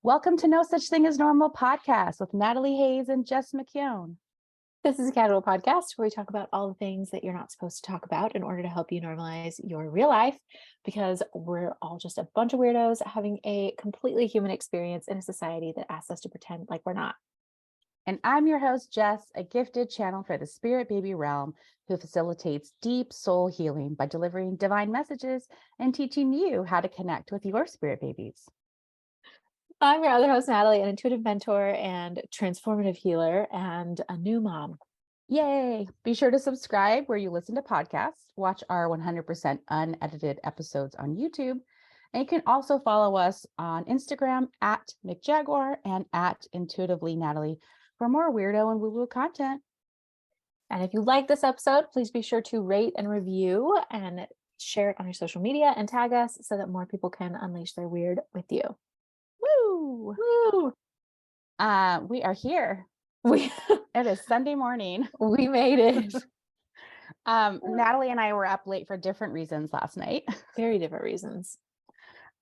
Welcome to No Such Thing as Normal podcast with Natalie Hayes and Jess McKeown. This is a casual podcast where we talk about all the things that you're not supposed to talk about in order to help you normalize your real life, because we're all just a bunch of weirdos having a completely human experience in a society that asks us to pretend like we're not. And I'm your host, Jess, a gifted channel for the spirit baby realm who facilitates deep soul healing by delivering divine messages and teaching you how to connect with your spirit babies. I'm your other host, Natalie, an intuitive mentor and transformative healer and a new mom. Yay! Be sure to subscribe where you listen to podcasts, watch our 100% unedited episodes on YouTube, and you can also follow us on Instagram at McJaguar and at IntuitivelyNatalie for more weirdo and woo-woo content. And if you like this episode, please be sure to rate and review and share it on your social media and tag us so that more people can unleash their weird with you. Woo! Woo! We are here. It is Sunday morning. We made it. Natalie and I were up late for different reasons last night. Very different reasons.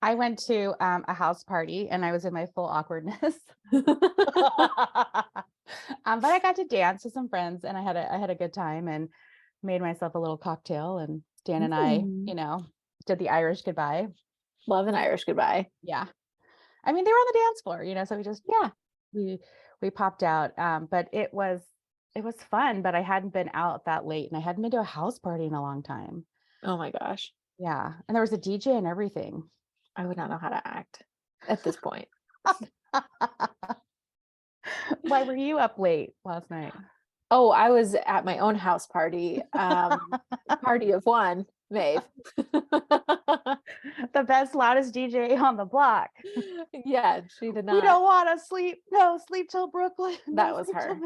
I went to a house party and I was in my full awkwardness. But I got to dance with some friends and I had a good time and made myself a little cocktail, and Dan and I, did the Irish goodbye. Love an Irish goodbye. Yeah. I mean, they were on the dance floor, so we just, we popped out. But it was fun, but I hadn't been out that late and I hadn't been to a house party in a long time. Oh my gosh. Yeah. And there was a DJ and everything. I would not know how to act at this point. Why were you up late last night? Oh, I was at my own house party. Party of one, Maeve. The best, loudest DJ on the block. Yeah, she did not. We don't want to sleep. No, sleep till Brooklyn. That was her.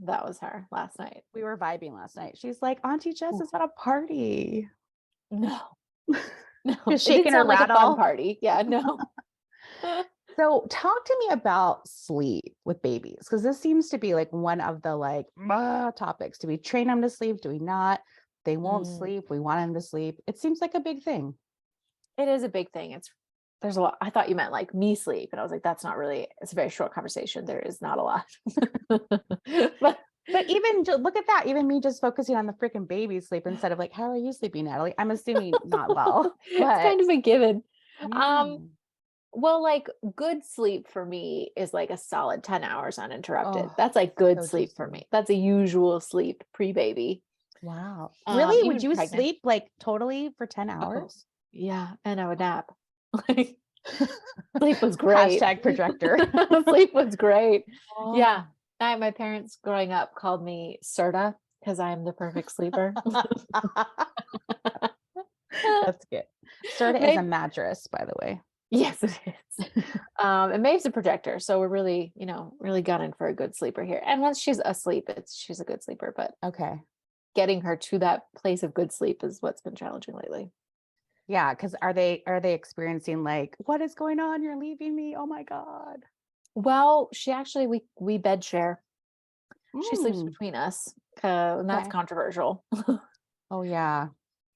That was her last night. We were vibing last night. She's like, Auntie Jess is at a party. No. No. She's shaking her rattle. Like a fun party. Yeah, no. So talk to me about sleep with babies, because this seems to be like one of the topics. Do we train them to sleep? Do we not? They won't sleep. We want them to sleep. It seems like a big thing. It is a big thing. There's a lot. I thought you meant like me sleep. And I was like, that's not really, it's a very short conversation. There is not a lot. But even look at that. Even me just focusing on the freaking baby sleep instead of like, how are you sleeping, Natalie? I'm assuming not well. It's kind of a given. Yeah. Well, like good sleep for me is like a solid 10 hours uninterrupted. That's like good sleep for me. That's a usual sleep pre-baby. Wow. Really? Would you sleep like totally for 10 hours? Yeah. And I would nap. Like sleep was great. Hashtag projector. Sleep was great. Oh. Yeah. My parents growing up called me Serta because I am the perfect sleeper. That's good. Serta is a mattress, by the way. Yes, it is. And Maeve's a projector. So we're really, really gunning for a good sleeper here. And once she's asleep, she's a good sleeper. But okay, getting her to that place of good sleep is what's been challenging lately. Yeah, because are they experiencing like, what is going on? You're leaving me. Oh my God. Well, she actually we bed share. She sleeps between us. And that's controversial. Oh yeah.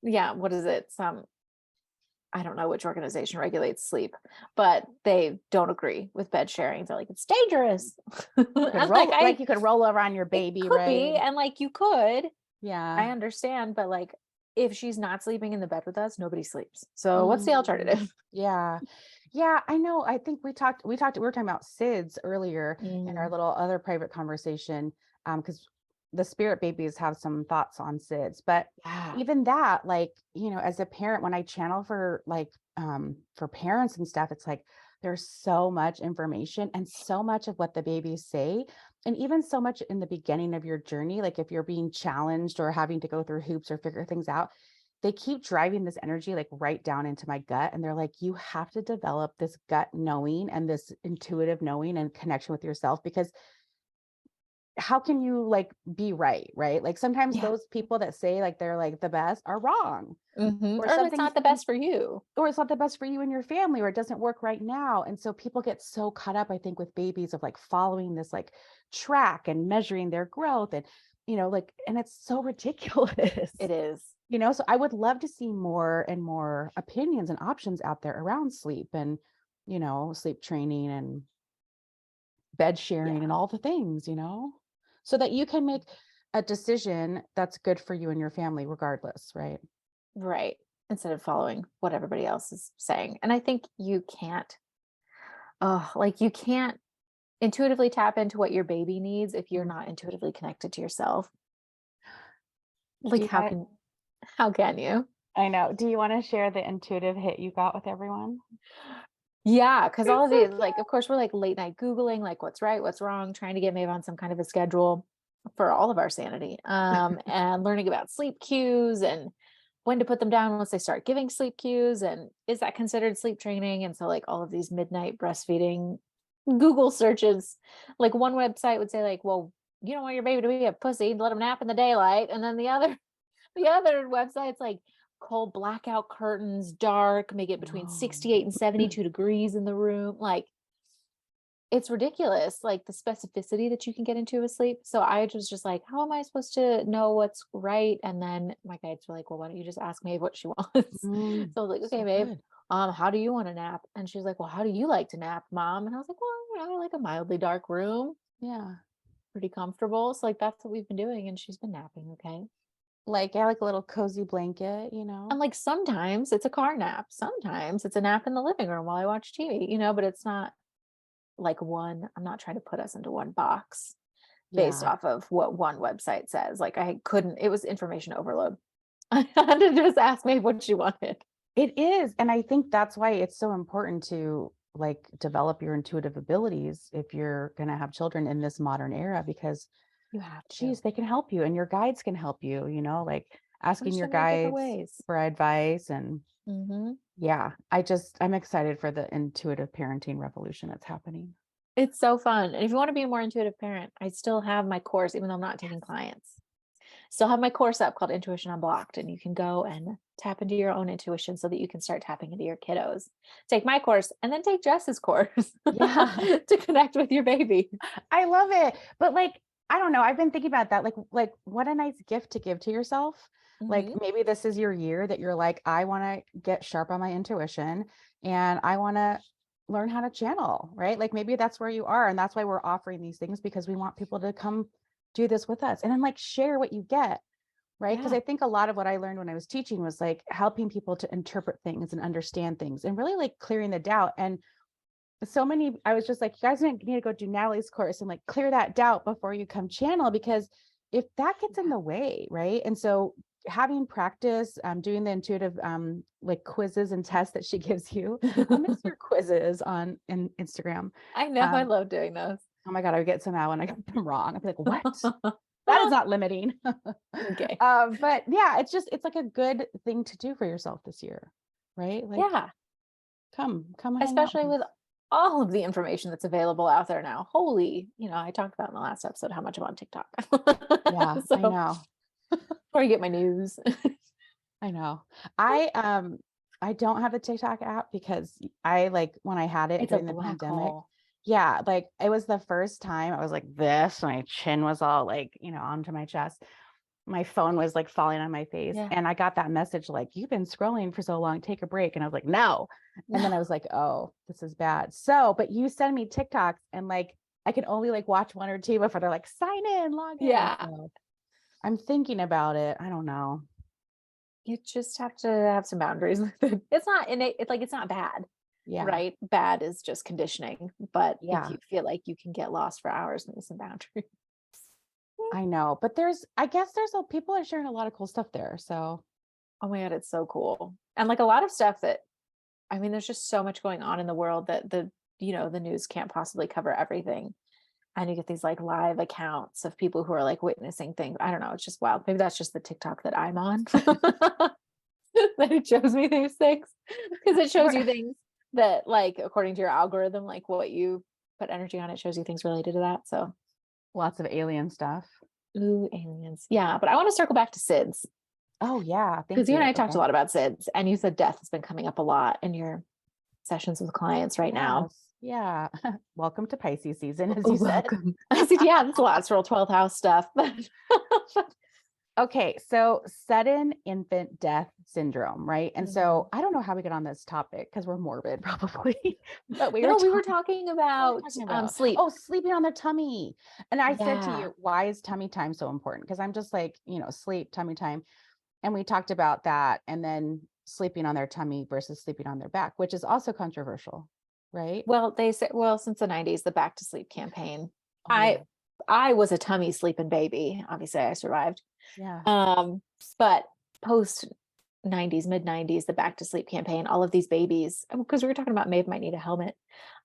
Yeah. What is it? I don't know which organization regulates sleep, but they don't agree with bed sharing. They're like, it's dangerous. You could roll over on your baby, right? And like you could. Yeah. I understand, but like if she's not sleeping in the bed with us, nobody sleeps. So what's the alternative? Yeah. Yeah, I know. I think we were talking about SIDS earlier in our little other private conversation. Because the spirit babies have some thoughts on SIDS, but even that, as a parent, when I channel for parents and stuff, it's like, there's so much information and so much of what the babies say. And even so much in the beginning of your journey, like if you're being challenged or having to go through hoops or figure things out, they keep driving this energy like right down into my gut. And they're like, you have to develop this gut knowing and this intuitive knowing and connection with yourself, because how can you be right? Like sometimes those people that say like they're like the best are wrong. Or it's not the best for you. Or it's not the best for you and your family, or it doesn't work right now. And so people get so caught up, I think, with babies of like following this like track and measuring their growth and, and it's so ridiculous. It is. So I would love to see more and more opinions and options out there around sleep and sleep training and bed sharing and all the things, so that you can make a decision that's good for you and your family regardless, right? Right. Instead of following what everybody else is saying. And I think you can't, you can't intuitively tap into what your baby needs if you're Mm. not intuitively connected to yourself. Do Like you want, how can you? I know. Do you want to share the intuitive hit you got with everyone? Yeah, because all It's of so these, cute. like, of course, we're like late night Googling, like what's right, what's wrong, trying to get Maeve on some kind of a schedule for all of our sanity. And learning about sleep cues and when to put them down once they start giving sleep cues. And is that considered sleep training? And so, like, all of these midnight breastfeeding Google searches, like one website would say, like, well, you don't want your baby to be a pussy, let them nap in the daylight. And then the other websites, like, cold blackout curtains, dark, make it between No. 68 and 72 degrees in the room. Like, it's ridiculous, like the specificity that you can get into with sleep. So I was just like, how am I supposed to know what's right? And then my guides were like, well, why don't you just ask Maeve what she wants? So I was like, okay, So Maeve, good. how do you want to nap? And she's like, well, how do you like to nap, Mom? And I was like, well, I like a mildly dark room, Yeah. pretty comfortable. So, like, that's what we've been doing. And she's been napping okay. Like, I like a little cozy blanket, And like sometimes it's a car nap, sometimes it's a nap in the living room while I watch TV, but it's not like I'm not trying to put us into one box based Yeah. off of what one website says. Like, it was information overload. I had to just ask Maeve what she wanted. It is. And I think that's why it's so important to like develop your intuitive abilities if you're going to have children in this modern era, because You have to. geez, they can help you and your guides can help you, like asking There's your so many different guides ways. for advice. And Hmm. yeah, I'm excited for the intuitive parenting revolution that's happening. It's so fun. And if you want to be a more intuitive parent, I still have my course, even though I'm not taking Yes. clients. Still have my course up called Intuition Unblocked, and you can go and tap into your own intuition so that you can start tapping into your kiddos. Take my course and then take Jess's course Yeah, to connect with your baby. I love it. But like, I don't know. I've been thinking about that. Like what a nice gift to give to yourself. Like Hmm. maybe this is your year that you're like, I want to get sharp on my intuition and I want to learn how to channel, right? Like maybe that's where you are. And that's why we're offering these things, because we want people to come do this with us and then like share what you get. Right. Because Yeah. I think a lot of what I learned when I was teaching was like helping people to interpret things and understand things and really like clearing the doubt. And I was just like, you guys need to go do Natalie's course and like clear that doubt before you come channel, because if that gets in the way, right? And so having practice, doing the intuitive like quizzes and tests that she gives you. I miss your quizzes on Instagram. I know. I Um, love doing those. oh my God, I would get some out when I got them wrong. I'd be like, what? That is not limiting. Okay. But yeah, it's like a good thing to do for yourself this year, right? Like Yeah. come hang out Especially with with us. all of the information that's available out there now. Holy, I talked about in the last episode how much I'm on TikTok. Yeah, I So, know. where I get my news. I know. I don't have the TikTok app because I like when I had it It's a during the black pandemic. hole. Yeah, like it was the first time I was like this, my chin was all like, onto my chest. My phone was like falling on my face. Yeah. And I got that message like, you've been scrolling for so long, take a break. And I was like, no. And then I was like, oh, this is bad. So, but you send me TikToks and like I can only like watch one or two before they're like, sign in, log in. Yeah. So I'm thinking about it. I don't know. You just have to have some boundaries with it. It's not innate, it's not bad, Yeah. right? Bad is just conditioning. But if Yeah. you feel like you can get lost for hours, maybe some boundaries. I know, but people are sharing a lot of cool stuff there. So Oh my God, it's so cool. And like a lot of stuff that, there's just so much going on in the world that the news can't possibly cover everything. And you get these like live accounts of people who are like witnessing things. I don't know. It's just wild. Maybe that's just the TikTok that I'm on. That it shows me these things, because it shows you things that, like, according to your algorithm, like what you put energy on, it shows you things related to that. So, lots of alien stuff. ooh, aliens. Yeah. But I want to circle back to SIDS, Oh yeah. because Thank you and you. I talked Okay. a lot about SIDS, and you said death has been coming up a lot in your sessions with clients right now. Yes. Yeah. Welcome to Pisces season, as Oh, you said. welcome. I said, yeah, that's a lot. It's real 12th house stuff. Okay, so sudden infant death syndrome, right? And Mhm. so I don't know how we get on this topic because we're morbid, probably, but we were No, we were talking. talking What were we about talking about? sleep. Oh, sleeping on their tummy. And I said to Yeah. you, why is tummy time so important? Because I'm just like, sleep, tummy time. And we talked about that. And then sleeping on their tummy versus sleeping on their back, which is also controversial, right? Well, they say, well, since the 90s, the Back to Sleep campaign. Oh, yeah. I was a tummy sleeping baby. Obviously, I survived. Yeah. Um, but post 90s, mid 90s, the Back to Sleep campaign, all of these babies, because we were talking about Maeve might need a helmet,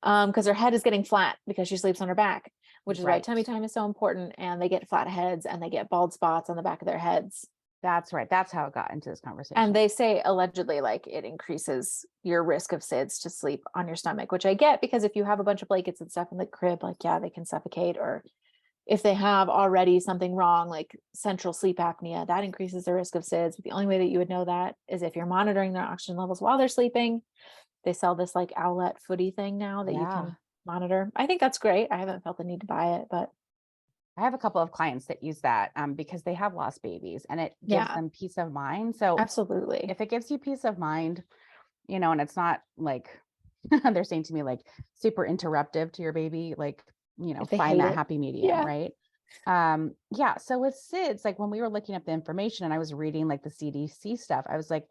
because her head is getting flat because she sleeps on her back, which is why Right. tummy time is so important. And they get flat heads and they get bald spots on the back of their heads. That's right. That's how it got into this And conversation. they say allegedly, like it increases your risk of SIDS to sleep on your stomach, which I get because if you have a bunch of blankets and stuff in the crib, like, yeah, they can suffocate. Or if they have already something wrong, like central sleep apnea, that increases the risk of SIDS. But the only way that you would know that is if you're monitoring their oxygen levels while they're sleeping. They sell this like Owlet footy thing now that you Yeah. can monitor. I think that's great. I haven't felt the need to buy it, but I have a couple of clients that use that because they have lost babies and it gives yeah, them peace of mind. So absolutely. if it gives you peace of mind, and it's not like they're saying to me like super interruptive to your baby, like, If they find hate that it. happy medium, Yeah. right? Yeah. So with SIDS, like when we were looking up the information and I was reading like the CDC stuff, I was like,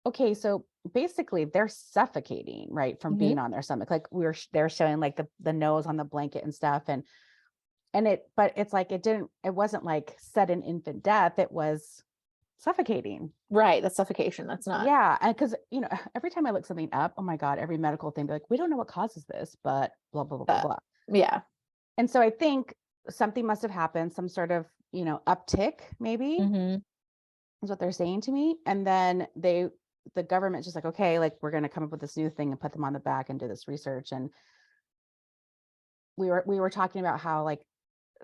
okay, so basically they're suffocating, right, from Hmm. being on their stomach. Like they're showing like the nose on the blanket and stuff, but it's like it wasn't like sudden infant death. It was suffocating. Right. That's suffocation. That's not. Yeah. And because, every time I look something up, oh my God, every medical thing, be like, we don't know what causes this, but blah, blah, blah, blah, That. blah. Yeah. And so I think something must have happened, some sort of, uptick, maybe Hmm. is what they're saying to me. And then the government's just like, okay, like we're going to come up with this new thing and put them on the back and do this research. And we were talking about how like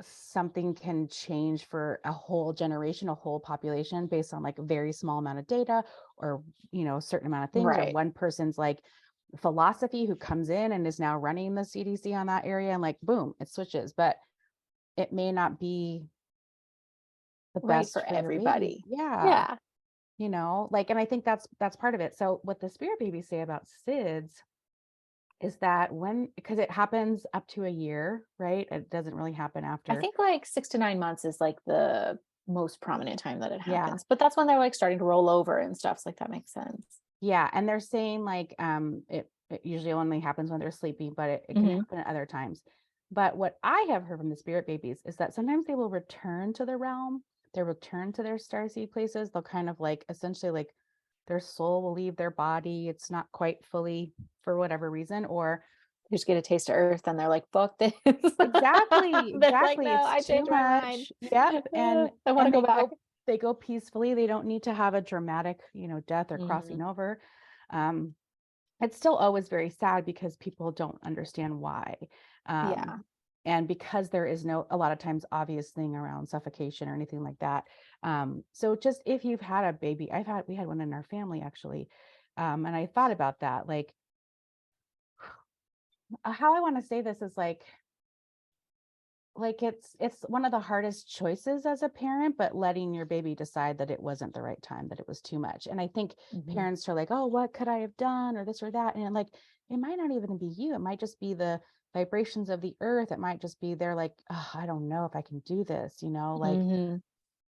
something can change for a whole generation, a whole population based on like a very small amount of data or, a certain amount of things or Right. one person's like philosophy who comes in and is now running the CDC on that area and like, boom, it switches, but it may not be the Right best for for their baby. everybody. Yeah. Yeah. Like, and I think that's part of it. So what the spirit babies say about SIDS is that because it happens up to a year, right? It doesn't really happen I after. think like 6 to 9 months is like the most prominent time that it Yeah. happens. But that's when they're like starting to roll over and stuff. So like that makes sense. Yeah, and they're saying like it usually only happens when they're sleeping, but it can Hmm. happen at other times. But what I have heard from the spirit babies is that sometimes they will return to the realm, they return to their starseed places. They'll kind of like essentially like their soul will leave their body. It's not quite fully for whatever reason, or They just get a taste of earth and they're like, fuck this. exactly, They're like, exactly. no, It's I too changed my mind. much. Yep. And I want to and go they back. go peacefully. They don't need to have a dramatic, death or Hmm. crossing over. Um, it's still always very sad because people don't understand why. Um, Yeah. and because there is a lot of times obvious thing around suffocation or anything like that. So just if you've had a baby, we had one in our family actually. And I thought about that, like how I want to say this is like it's one of the hardest choices as a parent, but letting your baby decide that it wasn't the right time, that it was too much. And I think Hmm. parents are like, oh, what could I have done or this or that, and like it might not even be you, it might just be the vibrations of the earth, it might just be they're like, oh, I don't know if I can do this, like, Hmm.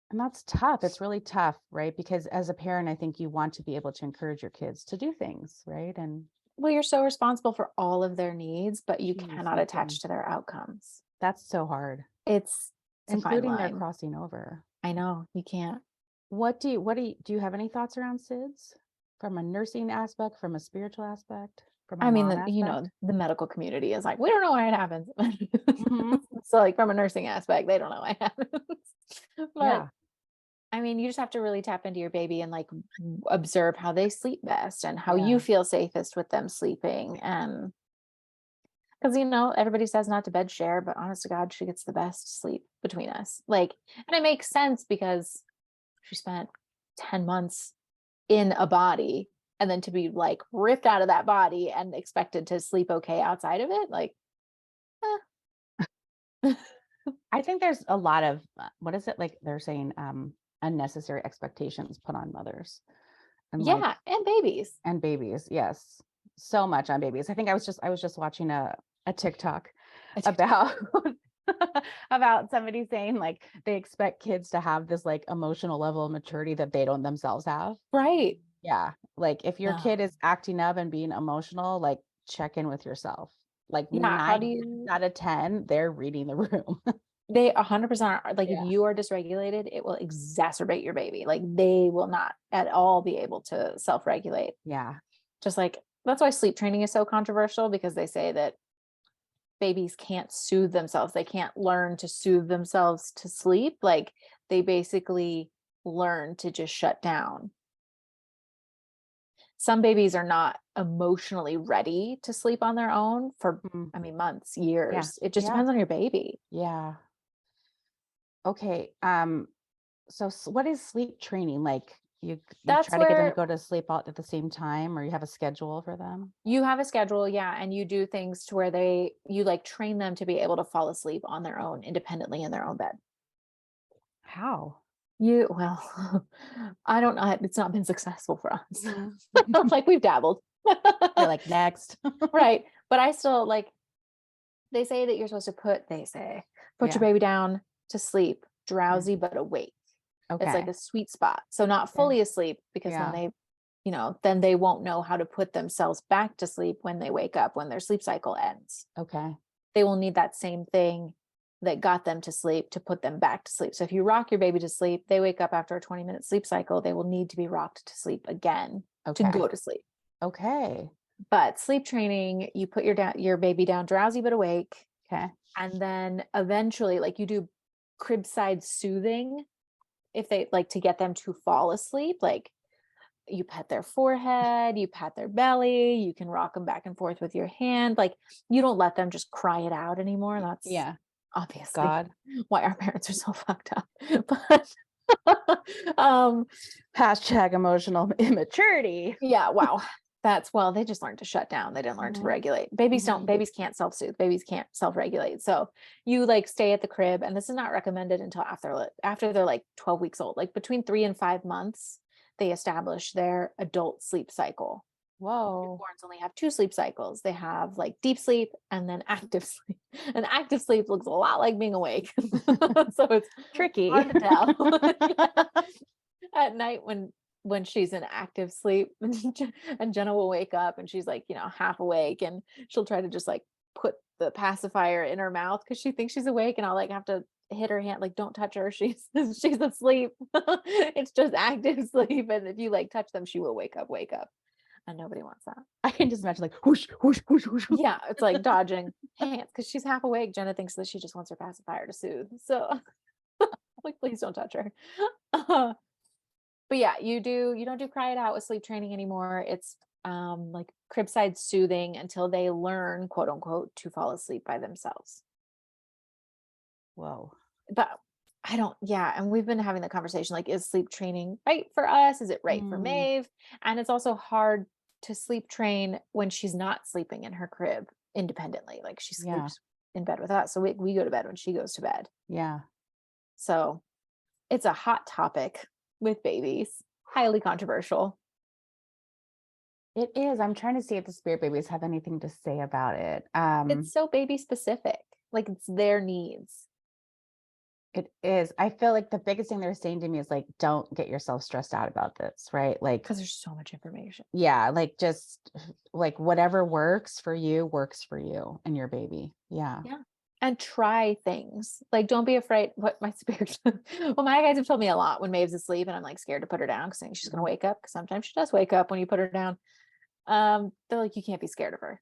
and that's tough. It's really tough, right? Because as a parent, I think you want to be able to encourage your kids to do things, right? And Well, you're so responsible for all of their needs, but you geez, cannot no kidding, attach to their outcomes. that's so hard, It's a fine including their line. crossing over. I know you can't. Do you have any thoughts around SIDS from a nursing aspect, from a spiritual aspect, from a I mean, mom aspect? the medical community is like, we don't know why it happens. Hmm. So, like, from a nursing aspect, they don't know why it happens. But Yeah. I mean, you just have to really tap into your baby and like observe how they sleep best and how you Yeah. feel safest with them sleeping. And because, everybody says not to bed share, but honest to God, she gets the best sleep between us. Like, and it makes sense because she spent 10 months in a body and then to be like ripped out of that body and expected to sleep okay outside of it. Like, eh. I think there's a lot of what is it like they're saying? unnecessary expectations put on mothers and like Yeah, and babies. and babies. Yes. So much on babies. I think I was just watching a TikTok about about somebody saying like they expect kids to have this like emotional level of maturity that they don't themselves have. Right. Yeah. Like if your No. kid is acting up and being emotional, like check in with yourself. Like Yeah. How 9 do times you, out of 10, they're reading the room. they 100% are like, if Yeah. you are dysregulated, it will exacerbate your baby. Like they will not at all be able to self-regulate. Yeah. Just like, that's why sleep training is so controversial, because they say that babies can't soothe themselves. They can't learn to soothe themselves to sleep. Like they basically learn to just shut down. Some babies are not emotionally ready to sleep on their own for, Mhm. I mean, months, Yeah. years. It just Yeah. depends on your baby. Yeah. Okay. So what is sleep training? Like you That's try to get them to where go to sleep all at the same time, or you have a schedule for them? you have a schedule, yeah, and you do things to where you like train them to be able to fall asleep on their own independently in their own bed. How? Well, I don't know. It's not been successful for us. Mhm. Like we've dabbled. You're like next. Right. But I still like, they say that you're supposed to put your Yeah. baby down to sleep, Yeah. drowsy but awake. It's like Okay. a sweet spot. So not Yeah. fully asleep, because then Yeah. they, then they won't know how to put themselves back to sleep when they wake up, when their sleep cycle ends. Okay. They will need that same thing that got them to sleep to put them back to sleep. So if you rock your baby to sleep, they wake up after a 20-minute sleep cycle, they will need to be rocked to sleep again to Okay. go to sleep. Okay. But sleep training, you put your baby down drowsy but awake, Okay. and then eventually like you do crib side soothing if they like to get them to fall asleep. Like you pet their forehead, you pat their belly, you can rock them back and forth with your hand. Like you don't let them just cry it out anymore. That's Yeah. obviously God. why our parents are so fucked up. But um Hashtag emotional immaturity. yeah, wow. That's, well, they just learned to shut down. They didn't learn to Mhm. regulate. Mhm. Babies can't self-soothe. Babies can't self-regulate. So you like stay at the crib, and this is not recommended until after they're like 12 weeks old. Like between 3 and 5 months, they establish their adult sleep cycle. Whoa. Newborns only have 2 sleep cycles. They have like deep sleep and then active sleep. And active sleep looks a lot like being awake. So it's hard Tricky. to tell. Yeah. At night when she's in active sleep, and Jenna will wake up and she's like, half awake, and she'll try to just like put the pacifier in her mouth because she thinks she's awake, and I'll like have to hit her hand, like, don't touch her. She's asleep. It's just active sleep. And if you like touch them, she will wake up. And nobody wants that. I can just imagine like whoosh, whoosh, whoosh, whoosh. Yeah, it's like dodging hands because she's half awake. Jenna thinks that she just wants her pacifier to soothe. So like, please don't touch her. But yeah, you don't do cry it out with sleep training anymore. It's like cribside soothing until they learn, quote unquote, to fall asleep by themselves. Whoa. But I don't, yeah. And we've been having the conversation, like, is sleep training right for us? Is it right for Mm, Maeve? And it's also hard to sleep train when she's not sleeping in her crib independently. Like she yeah. sleeps in bed with us. So we go to bed when she goes to bed. Yeah. So it's a hot topic with babies, highly controversial. It is. I'm trying to see if the spirit babies have anything to say about it. It's so baby specific, like it's their needs. It is. I feel like the biggest thing they're saying to me is like, don't get yourself stressed out about this, right? Like, Because there's so much information. yeah, like just like whatever works for you and your baby. Yeah. Yeah. And try things. Like, don't be afraid. What my spirit, well, my guys have told me a lot when Maeve's asleep and I'm like scared to put her down because she's going to wake up. Because sometimes she does wake up when you put her down. They're like, you can't be scared of her.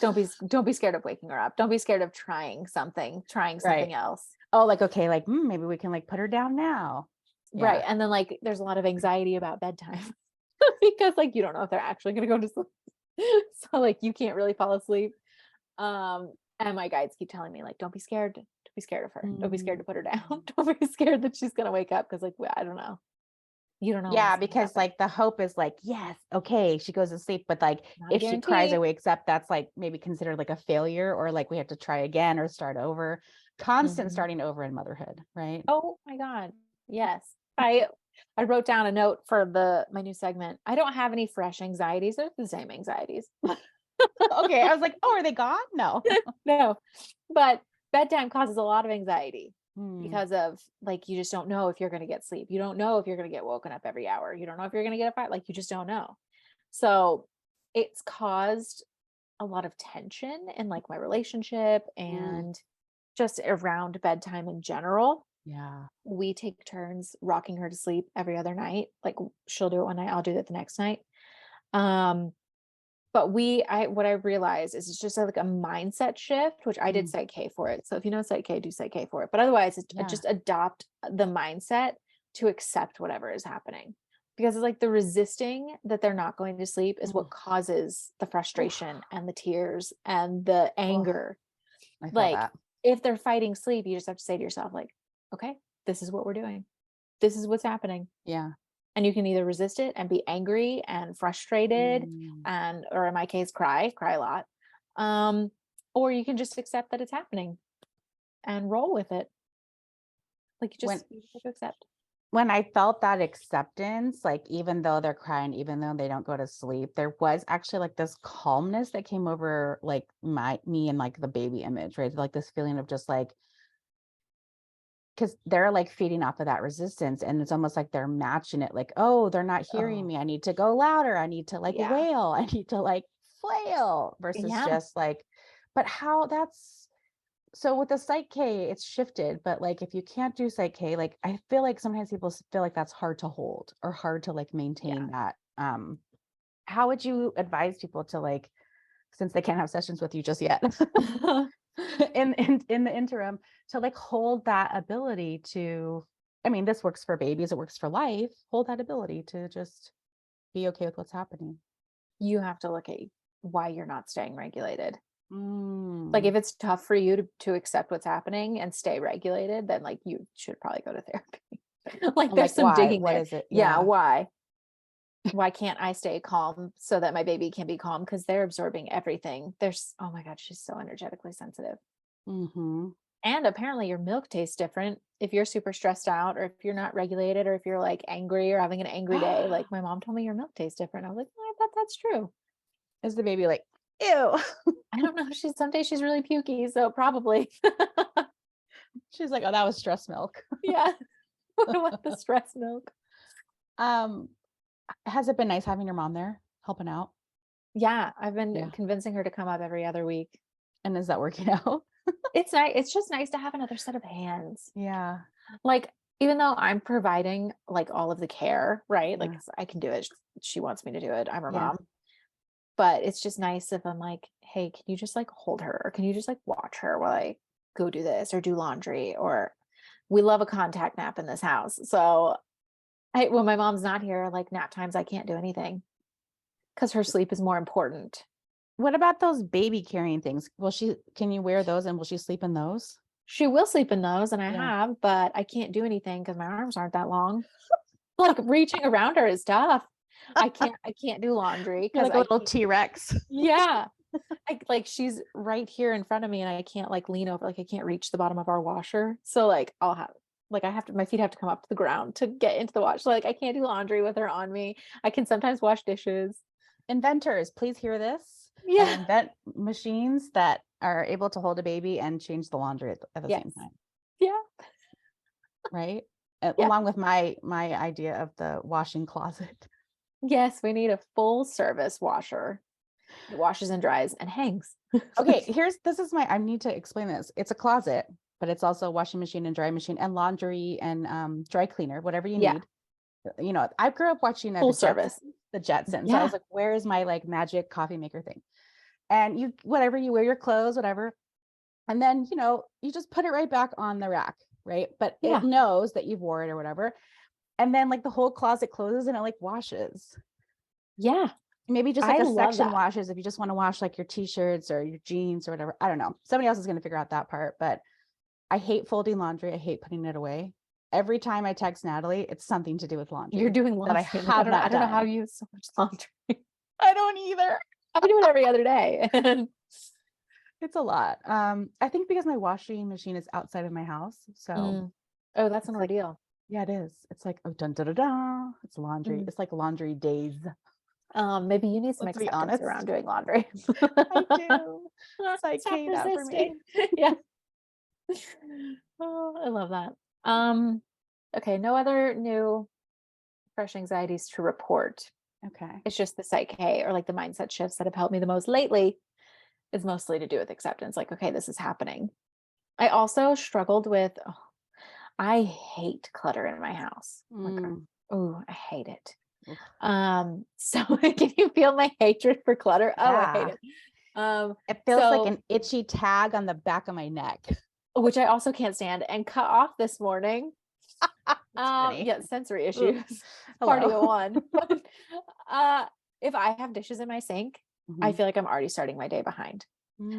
Don't be scared of waking her up. Don't be scared of trying something Right. else. Oh, like, okay, like maybe we can like put her down now. Right. Yeah. And then like there's a lot of anxiety about bedtime because like you don't know if they're actually going to go to sleep. So like you can't really fall asleep. And my guides keep telling me like, don't be scared. Don't be scared of her. Don't be scared to put her down. Don't be scared that she's going to wake up. Cause like, I don't know. You don't know when Yeah, it's going to because happen. like the hope is like, yes, okay, she goes to sleep, but like Not a if she cries guarantee. or wakes up, that's like maybe considered like a failure, or like we have to try again or start over. Constant Mhm. starting over in motherhood, right? Oh my God. Yes. I wrote down a note for my new segment. I don't have any fresh anxieties. They're the same anxieties. Okay. I was like, oh, are they gone? No. No, but bedtime causes a lot of anxiety Hmm. because of like, you just don't know if you're going to get sleep. You don't know if you're going to get woken up every hour. You don't know if you're going to get a fight. Like, you just don't know. So it's caused a lot of tension in like my relationship Mm. and just around bedtime in general. Yeah. We take turns rocking her to sleep every other night. Like, she'll do it one night, I'll do it the next night. Um, but what I realized is it's just like a mindset shift, which I did Mm. Psych K for it. So if you know Psych K, do Psych K for it. But otherwise, it's Yeah. just adopt the mindset to accept whatever is happening. Because it's like the resisting that they're not going to sleep is Mm. what causes the Oof. frustration and the tears and the Oh, anger. I feel Like, that. if they're fighting sleep, you just have to say to yourself, like, okay, this is what we're doing. This is what's happening. Yeah. And you can either resist it and be angry and frustrated Mm. and, or in my case, cry a lot. Um, or you can just accept that it's happening and roll with it. Like, When you just have to accept. when I felt that acceptance, like even though they're crying, even though they don't go to sleep, there was actually like this calmness that came over like me and like the baby image, right? Like this feeling of just like, because they're like feeding off of that resistance, and it's almost like they're matching it, like, oh, they're not hearing Oh, me, I need to go louder, I need to like yeah. wail, I need to like flail, versus Yeah. just like, but how that's so with the Psych K, it's shifted. But like if you can't do Psych K, like I feel like sometimes people feel like that's hard to hold or hard to like maintain Yeah. that. How would you advise people to like, since they can't have sessions with you just yet, in the interim, to like hold that ability to, I mean, this works for babies, it works for life, hold that ability to just be okay with what's happening. You have to look at why you're not staying regulated. Like, Mm. if it's tough for you to accept what's happening and stay regulated, then like you should probably go to therapy. Like, there's Like some why? digging What there. is it? Yeah, Yeah. why can't I stay calm so that my baby can be calm? Because they're absorbing everything. There's, oh my God, she's so energetically sensitive. Mm-hmm. And apparently your milk tastes different if you're super stressed out, or if you're not regulated, or if you're like angry or having an angry day. Like, my mom told me your milk tastes different. I was like, oh, I bet that's true. Is the baby like, ew? I don't know. Some days she's really pukey, so probably. She's like, oh, that was stress milk. Yeah. I want the stress milk. um has it been nice having your mom there helping out? Yeah, I've been Yeah. convincing her to come up every other week. And is that working out? It's nice. It's just nice to have another set of hands. Yeah. Like, even though I'm providing like all of the care, right? Like, Yeah. I can do it. She wants me to do it. I'm her Yeah. mom. But it's just nice if I'm like, hey, can you just like hold her? Or can you just like watch her while I go do this or do laundry? Or we love a contact nap in this house. So when my mom's not here, like nap times, I can't do anything because her sleep is more important. What about those baby carrying things? Can you wear those and will she sleep in those? She will sleep in those, and I Yeah. have, but I can't do anything because my arms aren't that long. Like, reaching around her is tough. I can't do laundry You're because like a I little can't. T-Rex. Yeah. Like she's right here in front of me and I can't like lean over, like I can't reach the bottom of our washer. So like I have to, my feet have to come up to the ground to get into the wash. So like I can't do laundry with her on me. I can sometimes wash dishes. Inventors, please hear this and Yeah. invent machines that are able to hold a baby and change the laundry at the Yes. same time, Yeah. right? Yeah. Along with my idea of the washing closet. Yes, we need a full service washer. It washes and dries and hangs. Okay, I need to explain this. It's a closet, but it's also a washing machine and dry machine and laundry and dry cleaner, whatever you Yeah. need. You know, I grew up watching Full service. The Jetsons. So I Yeah. was like, where is my like magic coffee maker thing? And you wear your clothes, whatever. And then, you just put it right back on the rack, right? But it Yeah. knows that you've wore it or whatever. And then like the whole closet closes and it like washes. Yeah. Maybe just like I a love section that. washes if you just want to wash like your t-shirts or your jeans or whatever. I don't know. Somebody else is going to figure out that part, but I hate folding laundry. I hate putting it away. Every time I text Natalie, it's something to do with You're laundry doing that I laundry. Like, have I not don't know how done. you use so much laundry. I don't either. I do it every other day. It's a lot. I think because my washing machine is outside of my house. So Oh, that's it's an like ordeal. Yeah, it is. It's like, oh, dun, da, da, da. It's laundry. Mm. It's like laundry days. Maybe you need some Let's be acceptance honest. around doing laundry. I do. Stop Psyche that for me. resisting. Yeah. Oh, I love that. Um, okay, no other new fresh anxieties to report. Okay. It's just the psyche or like the mindset shifts that have helped me the most lately is mostly to do with acceptance. Like, okay, this is happening. I also struggled with, I hate clutter in my house. Like, Mm. oh, I hate it. Oof. So can you feel my hatred for clutter? Oh, I hate Yeah. it. Um, It feels like so an itchy tag on the back of my neck. which I also can't stand and cut off this morning. It's funny. Yeah, sensory Ugh. issues. Party Hello. on. If I have dishes in my sink, I Mhm. feel like I'm already starting my day behind.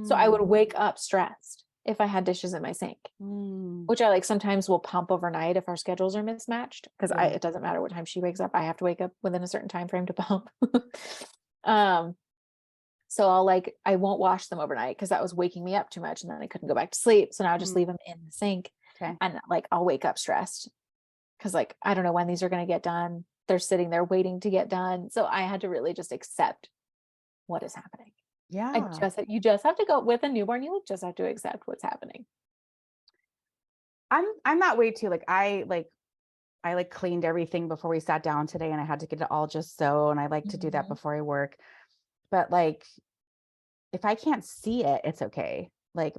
So I would Mm. wake up stressed if I had dishes in my sink, Mm. which I like sometimes will pump overnight if our schedules are mismatched because Yeah. it doesn't matter what time she wakes up. I have to wake up within a certain time frame to pump. um, so I won't wash them overnight because that was waking me up too much and then I couldn't go back to sleep. So now I just Mm. leave them in the sink Okay. and like I'll wake up stressed because like I don't know when these are going to get done. They're sitting there waiting to get done. So I had to really just accept what is happening. Yeah. You just have to go with a newborn. You just have to accept what's happening. I'm that way too. Like I cleaned everything before we sat down today and I had to get it all just so, and I like to do that Mhm. before I work. But like if I can't see it, it's okay. Like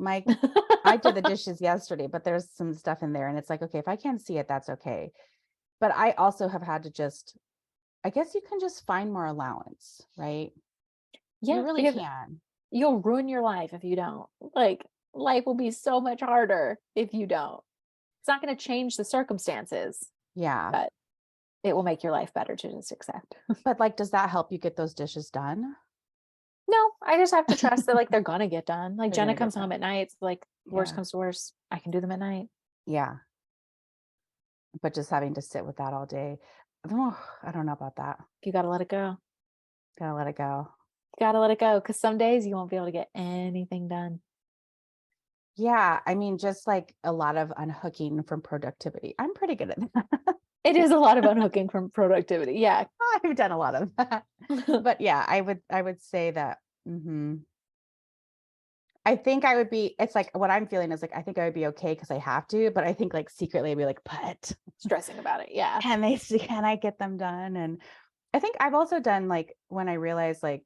I did the dishes yesterday, but there's some stuff in there and it's like, okay, if I can't see it, that's okay. But I also have had to just, I guess you can just find more allowance, right? You Yeah, really because can. you'll ruin your life if you don't. Like life will be so much harder if you don't. It's not going to change the circumstances, Yeah. but it will make your life better to just accept. But like, does that help you get those dishes done? No, I just have to trust that like they're gonna get done. Like They're Jenna gonna get comes home done. at night. It's like worst Yeah. comes to worst, I can do them at night. Yeah. But just having to sit with that all day, I don't know about that. You gotta let it go. Gotta let it go. You gotta let it go because some days you won't be able to get anything done. Yeah. I mean, just like a lot of unhooking from productivity. I'm pretty good at that. It is a lot of unhooking from productivity. Yeah. I've done a lot of that. But yeah, I would say that I think I would be, it's like what I'm feeling is like I think I would be okay because I have to, but I think like secretly I'd be like, but Stressing about it. Yeah. can I get them done? And I think I've also done like when I realized like,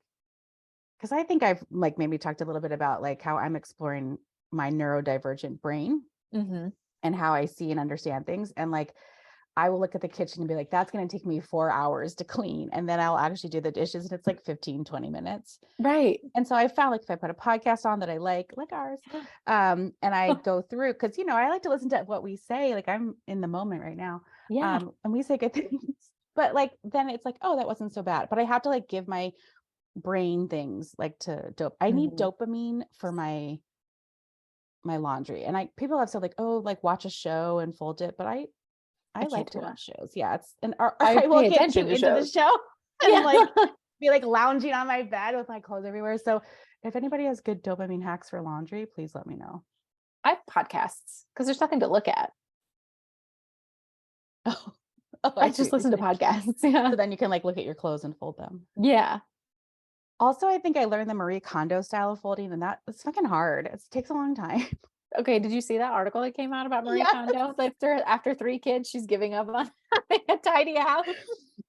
because I think I've like maybe talked a little bit about like how I'm exploring my neurodivergent brain Mm-hmm. and how I see and understand things. And like I will look at the kitchen and be like, that's going to take me 4 hours to clean. And then I'll actually do the dishes and it's like 15, 20 minutes. Right. And so I found like if I put a podcast on that I like ours, and I go through, because I like to listen to what we say. Like I'm in the moment right now. Yeah. And we say good things. But like then it's like, oh, that wasn't so bad. But I have to like give my brain things like to dope. I need Mhm. dopamine for my laundry. And people have said like, oh, like watch a show and fold it. But I I can't like do to that. watch shows. Yeah, or I I will pay get too attention to into the shows. show and Yeah. like be like lounging on my bed with my clothes everywhere. So if anybody has good dopamine hacks for laundry, please let me know. I have podcasts because there's nothing to look at. Oh, oh, I I see just what you're listen to saying. podcasts. Yeah. So then you can like look at your clothes and fold them. Yeah. Also, I think I learned the Marie Kondo style of folding, and it's fucking hard. It takes a long time. Okay. Did you see that article that came out about Marie Yeah, Kondo? Like after 3 kids, she's giving up on having a tidy house.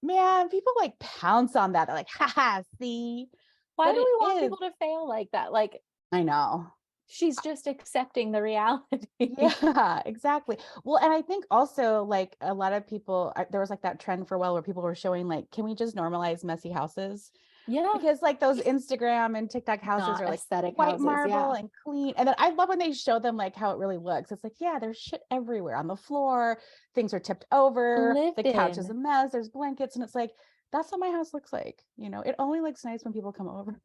man, people like pounce on that. They're like, haha, see, Why but do it we want is. people to fail like that? Like I know. she's just accepting the reality. Yeah, exactly. Well, and I think also like a lot of people, there was like that trend for a while where people were showing like, can we just normalize messy houses? Yeah. Because like those Instagram and TikTok houses Not are like aesthetic white houses. marble Yeah. and clean. And then I love when they show them like how it really looks. It's like, yeah, there's shit everywhere on the floor. Things are tipped over. The Lived couch is a in. mess. There's blankets. And it's like, that's what my house looks like. It only looks nice when people come over.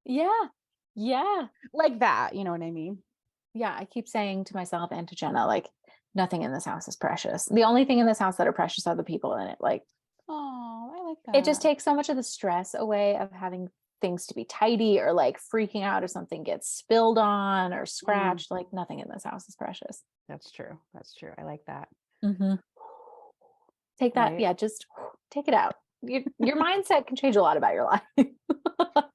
Yeah. Yeah. Like that. You know what I mean? Yeah. I keep saying to myself and to Jenna, like, nothing in this house is precious. The only thing in this house that are precious are the people in it. Like, Oh, I like it just that. takes so much of the stress away of having things to be tidy or like freaking out if something gets spilled on or Mm, scratched. Like, nothing in this house is precious. that's true. That's true. I like that. Mm-hmm. Take that. right? Yeah. Just take it out. Your mindset can change a lot about your life.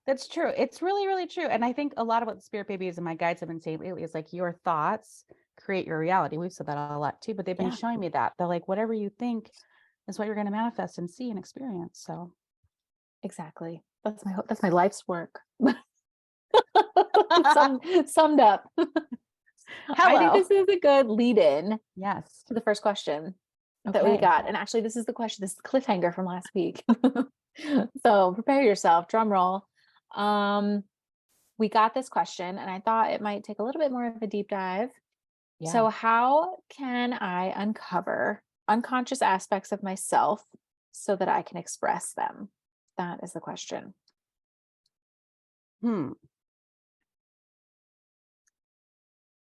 That's true. It's really, really true. And I think a lot of what the spirit babies and my guides have been saying lately is like your thoughts create your reality. We've said that a lot too, but they've been Yeah, showing me that they're like, whatever you think is what you're going to manifest and see and experience. So exactly. That's my life's work. Summed up. I think hello. this is a good lead in Yes. to the first question that we Okay. got. And actually, this is the question, this is the cliffhanger from last week. So prepare yourself, drum roll. We got this question, and I thought it might take a little bit more of a deep dive. Yeah. So, how can I uncover unconscious aspects of myself so that I can express them? That is the question. Hmm.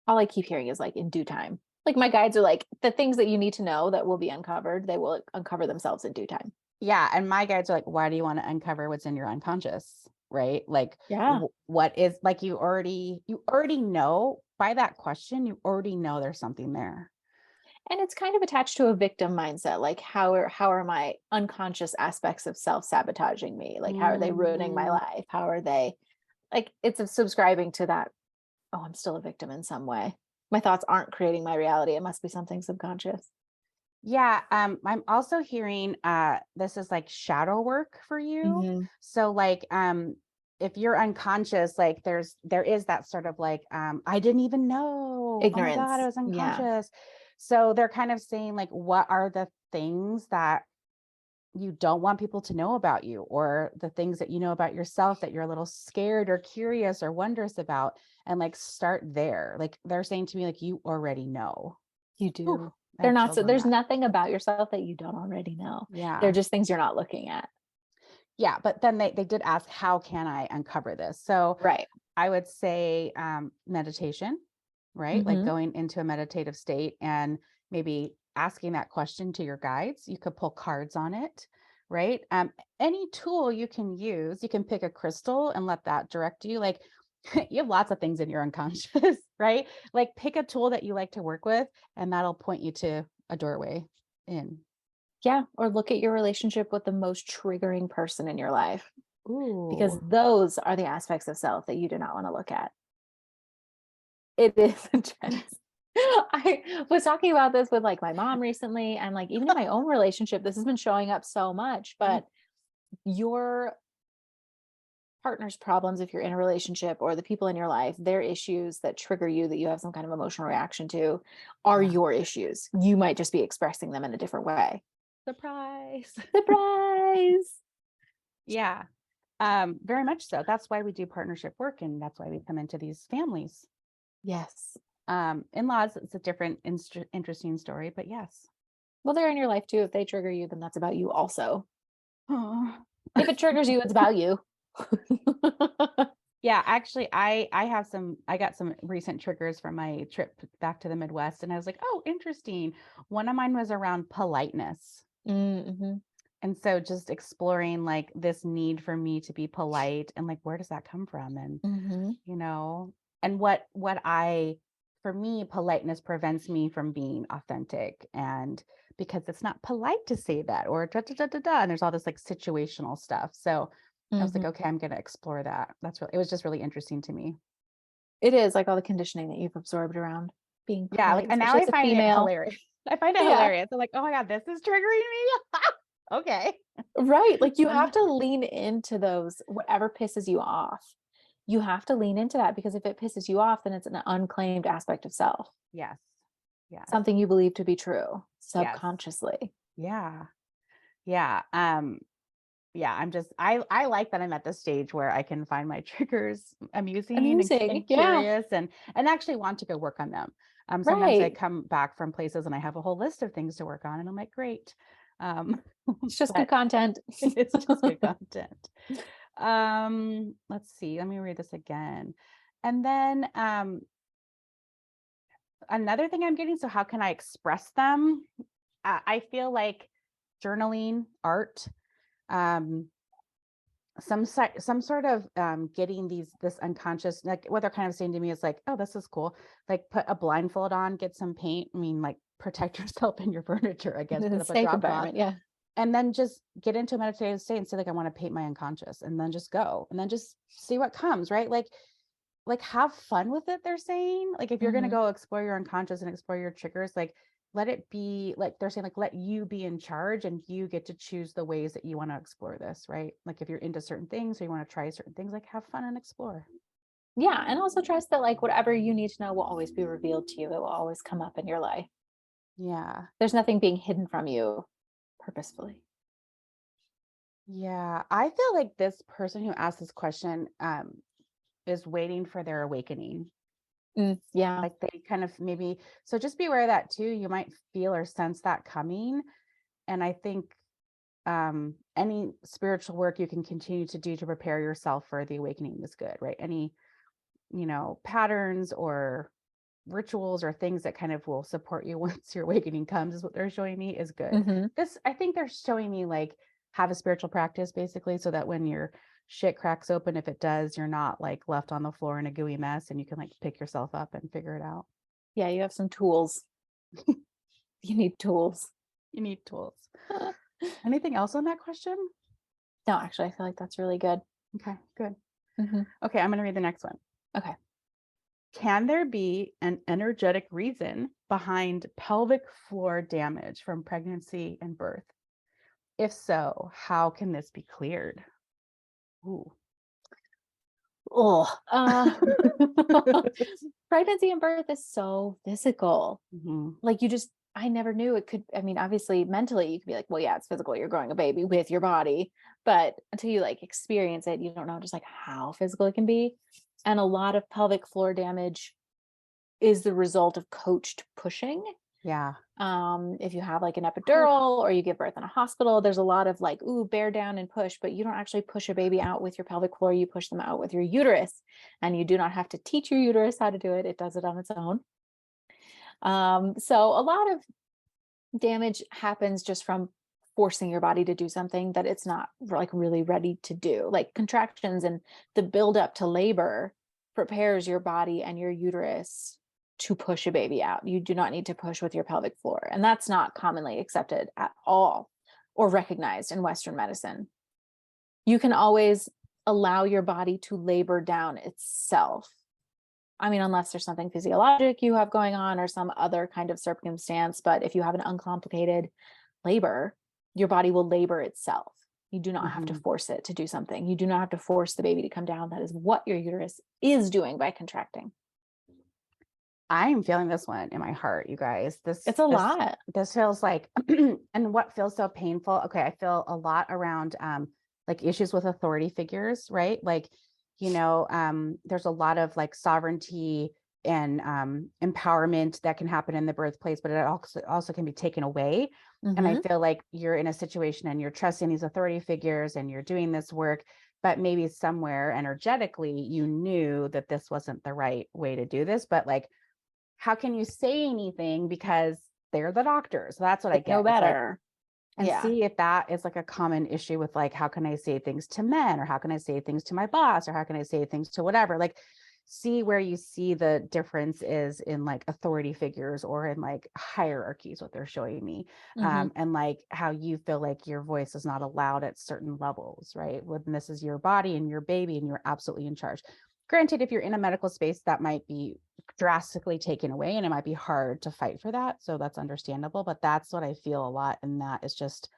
All I keep hearing is like in due time. Like my guides are like, the things that you need to know that will be uncovered, they will uncover themselves in due time. Yeah. And my guides are like, why do you want to uncover what's in your unconscious? Right. Like Yeah. what is like, you already know by that question, you already know there's something there. And it's kind of attached to a victim mindset. Like how are my unconscious aspects of self-sabotaging me? Like how are they ruining my Mm, life? How are they like it's subscribing to that, oh, I'm still a victim in some way. My thoughts aren't creating my reality. It must be something subconscious. yeah. I'm also hearing this is like shadow work for you. Mm-hmm. So like if you're unconscious, like there is that sort of like I didn't even know. Oh my God, I Ignorance. was Yeah. unconscious. So they're kind of saying like, what are the things that you don't want people to know about you, or the things that you know about yourself that you're a little scared or curious or wondrous about, and like start there. Like they're saying to me, like, you already know. You Whew, do. I They're have not chills so on there's that. nothing about yourself that you don't already know. They're Yeah. just things you're not looking at. Yeah. But then they did ask, how can I uncover this? So Right. I would say meditation, right? Like Mm-hmm. going into a meditative state and maybe asking that question to your guides. You could pull cards on it, right? Any tool you can use, you can pick a crystal and let that direct you. Like you have lots of things in your unconscious, right? Like pick a tool that you like to work with, and that'll point you to a doorway in. Yeah. Or look at your relationship with the most triggering person in your life, because Ooh. those are the aspects of self that you do not want to look at. It is intense. I was talking about this with like my mom recently, and like even in my own relationship, this has been showing up so much. But your partner's problems, if you're in a relationship, or the people in your life, their issues that trigger you, that you have some kind of emotional reaction to, are Yeah. your issues. You might just be expressing them in a different way. Surprise. Surprise. Yeah. Very much so. That's why we do partnership work, and that's why we come into these families. Yes. In-laws, it's a different interesting story, but yes. Well, they're in your life too. If they trigger you, then that's about you also. Oh. If it triggers you, it's about you. Yeah, actually, I got some recent triggers from my trip back to the Midwest, and I was like, oh, interesting. One of mine was around politeness. Mm-hmm. And so just exploring like this need for me to be polite, and like, where does that come from? And, Mm-hmm. you know, and for me, politeness prevents me from being authentic. And because it's not polite to say that, or da, da, da, da, da, and there's all this like situational stuff. So I was like, Mm-hmm. okay, I'm going to explore that. It was just really interesting to me. It is like all the conditioning that you've absorbed around being Yeah. Like, polite, and now especially I as a find it female. hilarious. I find it Yeah. hilarious. I'm like, oh my God, this is triggering me. Okay. Right. Like you have to lean into those, whatever pisses you off. You have to lean into that, because if it pisses you off, then it's an unclaimed aspect of self, Yes. Yes. something you believe to be true Yes. subconsciously. Yeah. Yeah. Yeah, I like that I'm at the stage where I can find my triggers amusing Amusing. and Yeah. curious, and actually want to go work on them. Sometimes I Right. come back from places and I have a whole list of things to work on, and I'm like, great. Um, It's just good but content. it's just good content. Let's see. Let me read this again. And then another thing I'm getting, so how can I express them? I feel like journaling, art, um, some sort of getting this unconscious, like what they're kind of saying to me is like, oh, this is cool, like put a blindfold on, get some paint, I mean like protect yourself and your furniture, I guess, In put a up a safe drop cloth, environment. Yeah. and then just get into a meditative state and say like, I want to paint my unconscious, and then just go, and then just see what comes, right? Like have fun with it, they're saying. Like if you're going to Mm-hmm. go explore your unconscious and explore your triggers, like let it be, like they're saying, like let you be in charge and you get to choose the ways that you want to explore this, right? Like if you're into certain things or you want to try certain things, like have fun and explore. Yeah. And also trust that like whatever you need to know will always be revealed to you. It will always come up in your life. Yeah. There's nothing being hidden from you purposefully. Yeah. I feel like this person who asked this question is waiting for their awakening. Yeah. Like they kind of maybe, so just be aware of that too. You might feel or sense that coming. And I think any spiritual work you can continue to do to prepare yourself for the awakening is good, right? Any, patterns or rituals or things that kind of will support you once your awakening comes is what they're showing me is good. Mm-hmm. This, I think they're showing me like have a spiritual practice basically, so that when your shit cracks open, if it does, you're not like left on the floor in a gooey mess and you can like pick yourself up and figure it out. Yeah. You have some tools. You need tools. You need tools. Anything else on that question? No, actually, I feel like that's really good. Okay, good. Mm-hmm. Okay, I'm going to read the next one. Okay. Can there be an energetic reason behind pelvic floor damage from pregnancy and birth? If so, how can this be cleared? Ooh. Oh, pregnancy and birth is so physical. Mhm. Like I never knew it could. I mean, obviously, mentally, you could be like, well, yeah, it's physical. You're growing a baby with your body. But until you like experience it, you don't know just like how physical it can be. And a lot of pelvic floor damage is the result of coached pushing. Yeah. If you have like an epidural or you give birth in a hospital, there's a lot of like, ooh, bear down and push, but you don't actually push a baby out with your pelvic floor. You push them out with your uterus, and you do not have to teach your uterus how to do it. It does it on its own. So a lot of damage happens just from forcing your body to do something that it's not like really ready to do. Like contractions and the buildup to labor prepares your body and your uterus to push a baby out. You do not need to push with your pelvic floor. And that's not commonly accepted at all or recognized in Western medicine. You can always allow your body to labor down itself. I mean, unless there's something physiologic you have going on or some other kind of circumstance. But if you have an uncomplicated labor, your body will labor itself. You do not have to force it to do something. You do not have to force the baby to come down. That is what your uterus is doing by contracting. I'm feeling this one in my heart, you guys. It's a lot. This feels like, and what feels so painful. Okay, I feel a lot around like issues with authority figures, right? Like, there's a lot of like sovereignty and empowerment that can happen in the birthplace, but it also can be taken away. And I feel like you're in a situation and you're trusting these authority figures and you're doing this work, but maybe somewhere energetically you knew that this wasn't the right way to do this, but like, how can you say anything because they're the doctors? So that's what I get. No better. And Yeah. see if that is like a common issue with like, how can I say things to men, or how can I say things to my boss, or how can I say things to whatever? Like, see where you see the difference is in like authority figures or in like hierarchies, what they're showing me. And like how you feel like your voice is not allowed at certain levels, right? When this is your body and your baby and you're absolutely in charge. Granted, if you're in a medical space, that might be drastically taken away and it might be hard to fight for that. So that's understandable, but that's what I feel a lot. And that is just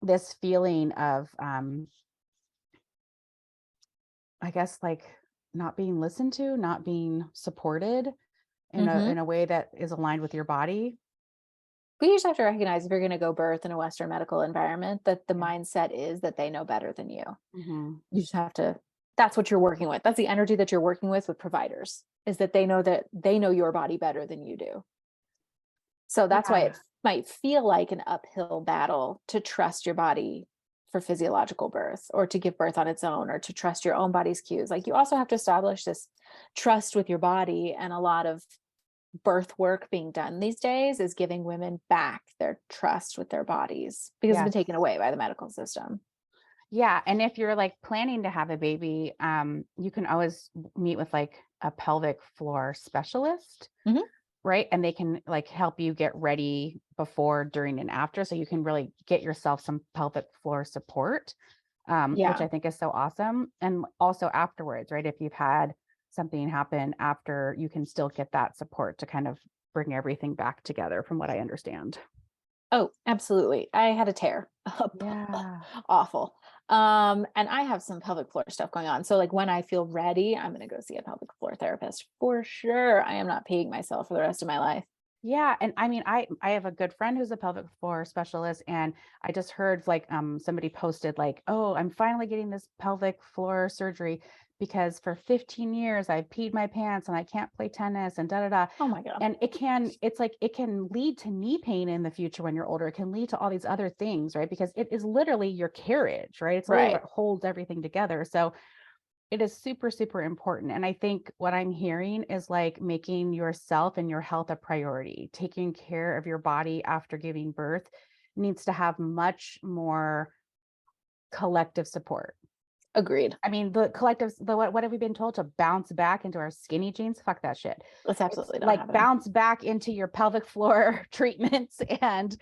this feeling of, I guess, like not being listened to, not being supported in a way that is aligned with your body. We just have to recognize if you're going to go birth in a Western medical environment, that the mindset is that they know better than you. You just have to, that's what you're working with. That's the energy that you're working with providers, is that they know your body better than you do. So that's why it might feel like an uphill battle to trust your body for physiological birth, or to give birth on its own, or to trust your own body's cues. Like you also have to establish this trust with your body, and a lot of birth work being done these days is giving women back their trust with their bodies, because it's been taken away by the medical system. Yeah. And if you're like planning to have a baby, you can always meet with like a pelvic floor specialist. right? And they can like help you get ready before, during, and after. So you can really get yourself some pelvic floor support, which Yeah. I think is so awesome. And also afterwards, right? If you've had something happen after, you can still get that support to kind of bring everything back together, from what I understand. Oh, absolutely. I had a tear. Yeah. Awful. And I have some pelvic floor stuff going on. So like when I feel ready, I'm going to go see a pelvic floor therapist for sure. I am not paying myself for the rest of my life. Yeah, and I mean, I have a good friend who's a pelvic floor specialist, and I just heard like somebody posted like, "Oh, I'm finally getting this pelvic floor surgery because for 15 years I peed my pants and I can't play tennis and da da da." Oh my God. And it's like it can lead to knee pain in the future when you're older. It can lead to all these other things, right? Because it is literally your carriage, right? It's literally Right. what holds everything together. So it is super, super important. And I think what I'm hearing is like making yourself and your health a priority. Taking care of your body after giving birth needs to have much more collective support. Agreed. I mean, the collectives, what have we been told, to bounce back into our skinny jeans? Fuck that shit. That's It's absolutely not like happening. bounce back into your pelvic floor treatments and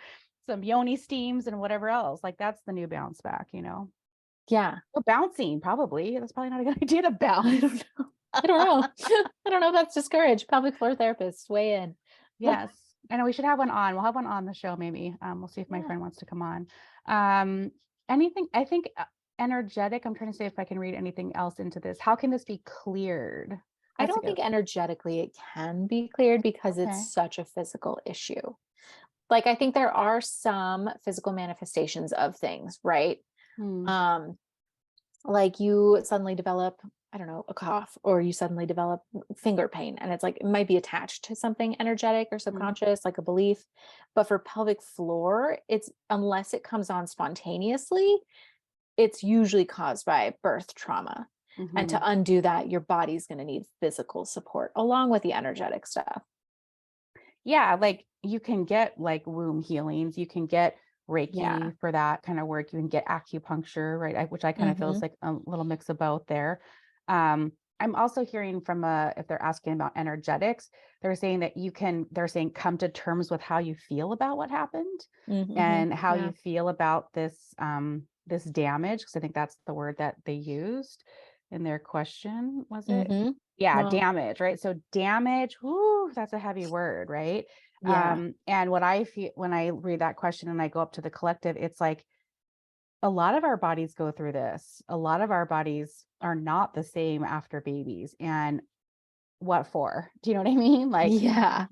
some yoni steams and whatever else. Like that's the new bounce back, you know? Yeah. Or bouncing, probably. That's probably not a good idea to I bounce. don't know. I don't know. I don't know if that's discouraged. Pelvic floor therapists weigh in. Yes. I know we should have one on. We'll have one on the show maybe. We'll see if my Yeah. friend wants to come on. Um, anything, I think energetic. I'm trying to say if I can read anything else into this. How can this be cleared? I That's a don't good. think energetically it can be cleared because it's Okay. such a physical issue. Like I think there are some physical manifestations of things, right? Hmm. Um, like you suddenly develop, I don't know, a cough, or you suddenly develop finger pain, and it's like it might be attached to something energetic or Hmm. subconscious, like a belief. But for pelvic floor, it's unless it comes on spontaneously, it's usually caused by birth trauma. And to Hmm. undo that, your body's going to need physical support along with the energetic stuff. Yeah, like you can get like womb healings. You can get Yeah. Reiki for that kind of work. You can get acupuncture, right? Which I kind of feel is Hmm. like a little mix of both there. Um, I'm also hearing from if they're asking about energetics, they're saying that they're saying come to terms with how you feel about what happened Hmm. and how Yeah. you feel about this damage, because I think that's the word that they used in their question, was it? Hmm. Yeah, Well, damage, right? So damage, whoo, that's a heavy word, right? yeah. And what I feel when I read that question and I go up to the collective, it's like a lot of our bodies go through this. A lot of our bodies are not the same after babies. And what for? Do you know what I mean? Like, Yeah.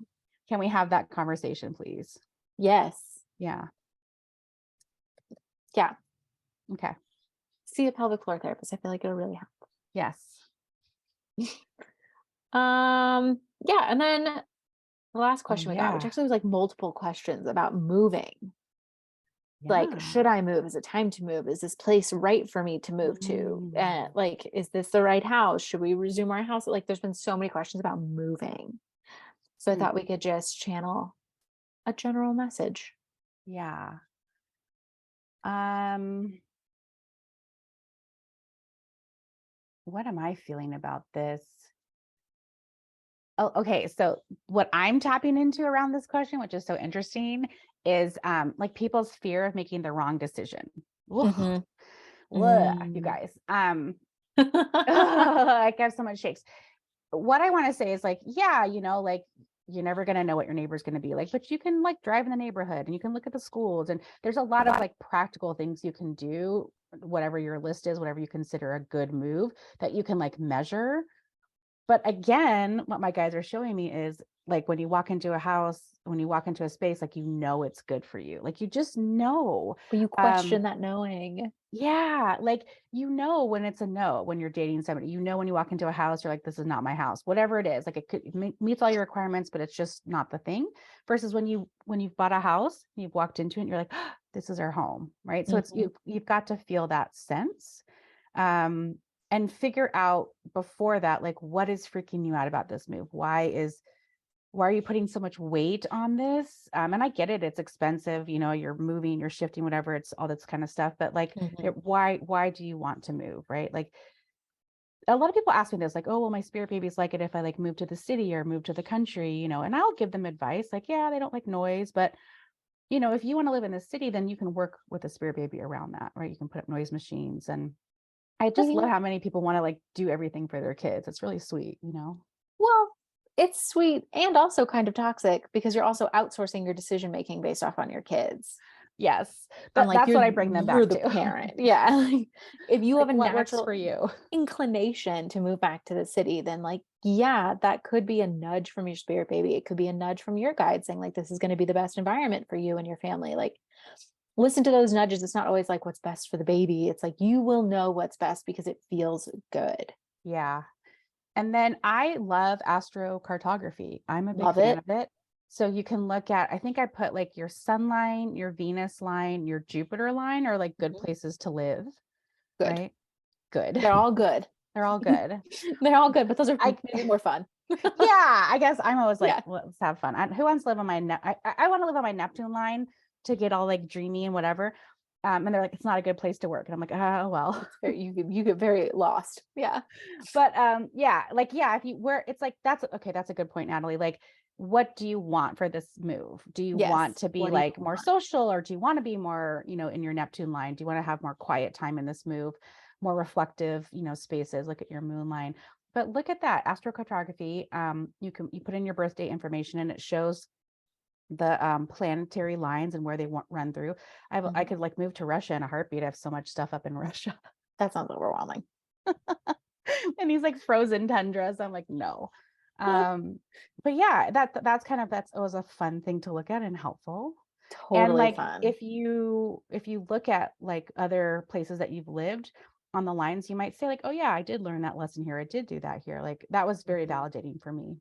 can we have that conversation, please? Yes. Yeah. Yeah. Okay. See a pelvic floor therapist. I feel like it'll really help. Yes. Yeah. And then the last Oh, question we got, which yeah. actually was like multiple questions about moving. Like, Yeah. should I move? Is it time to move? Is this place right for me to move to? Mm. Like, is this the right house? Should we resume our house? Like, there's been so many questions about moving. So I Mm. thought we could just channel a general message. Yeah. Um, what am I feeling about this? Oh, okay. So what I'm tapping into around this question, which is so interesting, is like people's fear of making the wrong decision. Ugh, Hmm. ugh, you Mm. guys. I have so much shakes. What I want to say is like, yeah, like you're never going to know what your neighbor's going to be like, but you can like drive in the neighborhood and you can look at the schools, and there's a lot of like practical things you can do, whatever your list is, whatever you consider a good move that you can like measure. But again, what my guys are showing me is like when you walk into a house, when you walk into a space, like it's good for you. Like you just know. But you Um, question that knowing. yeah, like when it's a no, when you're dating somebody, when you walk into a house, you're like, this is not my house, whatever it is. Like it meets all your requirements, but it's just not the thing. Versus when you've bought a house, you've walked into it, and you're like, oh, this is our home, right? So it's Mhm. you've got to feel that sense. Um, and figure out before that, like what is freaking you out about this move? Why are you putting so much weight on this? And I get it, it's expensive, you're moving, you're shifting, whatever, it's all this kind of stuff. But like, Mhm. why do you want to move, right? Like, a lot of people ask me this, like, oh, well, my spirit babies like it if I like move to the city or move to the country, and I'll give them advice like, yeah, they don't like noise, but if you want to live in the city, then you can work with a spirit baby around that, right? You can put up noise machines. And I Well, just love how many people want to like do everything for their kids. It's really sweet. well, it's sweet and also kind of toxic because you're also outsourcing your decision making based off on your kids. Yes. And like That's what I bring them you're back the to. parent. Yeah. Like, if you Like have a what works natural for you. inclination to move back to the city, then like, yeah, that could be a nudge from your spirit baby. It could be a nudge from your guide saying like this is going to be the best environment for you and your family. Like listen to those nudges. It's not always like what's best for the baby. It's like you will know what's best because it feels good. Yeah. And then I love astrocartography. I'm a big Love fan it. of it. So you can look at, I think I put like your sun line, your Venus line, your Jupiter line are like good Mhm. places to live, Good. right? Good. They're all good. They're all good. They're all good, but those are I maybe more fun. yeah, I guess I'm always like, Yeah. let's have fun. Who wants to live on my I want to live on my Neptune line to get all like dreamy and whatever. And they're like, it's not a good place to work. And I'm like, oh well. You get very lost. Yeah. But yeah, like yeah, if you where it's like that's okay, that's a good point, Natalie. Like, what do you want for this move? Do you want Yes. to be What do you like more want? social, or do you want to be more, in your Neptune line? Do you want to have more quiet time in this move, more reflective, spaces? Look at your moon line. But look at that astrocartography. You put in your birthday information and it shows the planetary lines and where they run through. I Mhm. could like move to Russia in a heartbeat. I have so much stuff up in Russia. That sounds overwhelming. And he's like frozen tundras. I'm like, no. But yeah, that's kind of that's always a fun thing to look at and helpful. And Totally like fun. if you look at like other places that you've lived on the lines, you might say like, oh yeah, I did learn that lesson here. I did do that here. Like that was very Mhm. validating for me.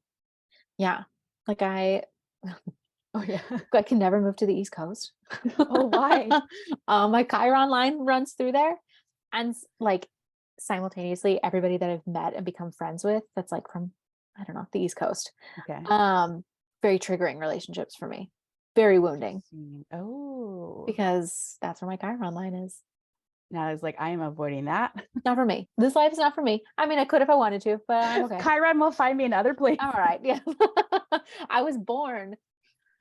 Yeah. Like Oh yeah. I can never move to the East Coast. Oh, why? My Chiron line runs through there. And like simultaneously, everybody that I've met and become friends with that's like from, I don't know, the East Coast. Okay. Um, Very triggering relationships for me. Very wounding Interesting. Oh. because that's where my Chiron line is. Now I was like, I am avoiding that. Not for me. This life is not for me. I mean, I could if I wanted to, but I'm okay. Chiron will find me another place. I'm all right. Yeah. I was born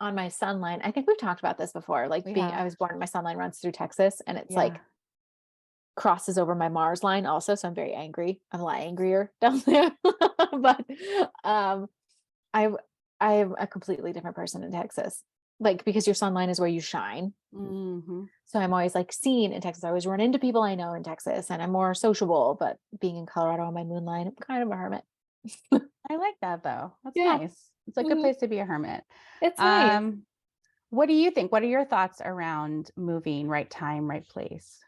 on my sun line. I think we've talked about this before. Like We I have. my sun line runs through Texas and it's Yeah. like crosses over my Mars line also. So I'm very angry. I'm a lot angrier down there. But I I'm a completely different person in Texas. Like because your sun line is where you shine. Mm-hmm. So I'm always like seen in Texas. I always run into people I know in Texas and I'm more sociable, but being in Colorado on my moon line, I'm kind of a hermit. I like that though. That's Yeah. nice. It's a good Mhm. place to be a hermit. It's nice. Um, what do you think? What are your thoughts around moving, right time, right place?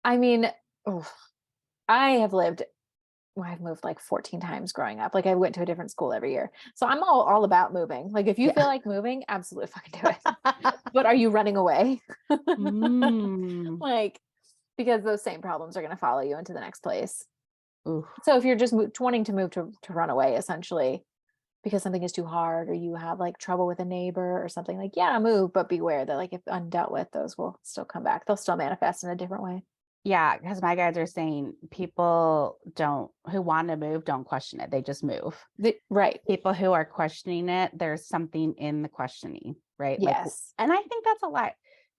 I mean, oof, I have lived well, I've moved like 14 times growing up. Like I went to a different school every year. So I'm all about moving. Like if you feel Yeah. like moving, absolutely fucking do it. But are you running away? Mm. Like because those same problems are going to follow you into the next place. Oof. So if you're just wanting to move to run away essentially because something is too hard or you have like trouble with a neighbor or something like yeah, move, but beware that like if undealt with those will still come back. They'll still manifest in a different way. Yeah, because my guides are saying people who want to move don't question it. They just move. Right. People who are questioning it, there's something in the questioning, right? Like, Yes. and I think that's a lot.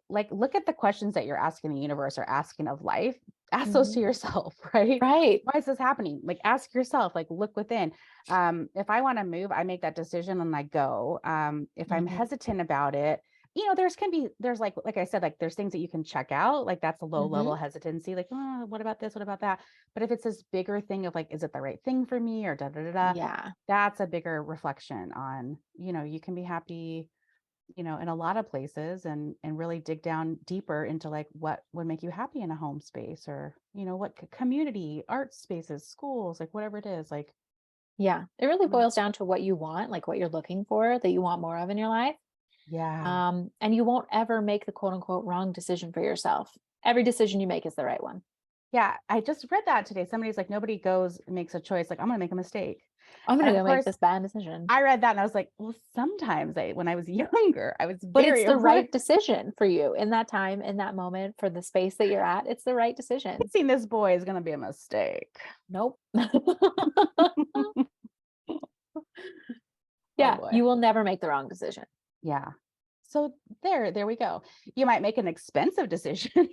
Like, look at the questions that you're asking the universe or asking of life. Ask those Mhm. to yourself, right? Right. Why is this happening? Like, ask yourself, like, look within. If I want to move, I make that decision and I go. If I'm Mhm. hesitant about it, there's like I said, like there's things that you can check out, like that's a low level Mhm. hesitancy, like, oh, what about this? What about that? But if it's this bigger thing of like, is it the right thing for me or da da da da, Yeah. that's a bigger reflection on, you can be happy, in a lot of places and really dig down deeper into like what would make you happy in a home space or, what community, art spaces, schools, like whatever it is, like, Yeah. It really mm, boils down to what you want, like what you're looking for that you want more of in your life. yeah. And you won't ever make the quote unquote wrong decision for yourself. Every decision you make is the right one. Yeah, I just read that today. Somebody's like, nobody goes and makes a choice. Like, I'm going to make a mistake. I'm And gonna of go make course, this bad decision. I read that and I was like, well, sometimes when I was younger, I was But it's very the aware. right decision for you in that time, in that moment, for the space that you're at. It's the right decision. Kissing this boy is going to be a mistake. Nope. Oh Yeah, boy. you will never make the wrong decision. Yeah. So there we go. You might make an expensive decision.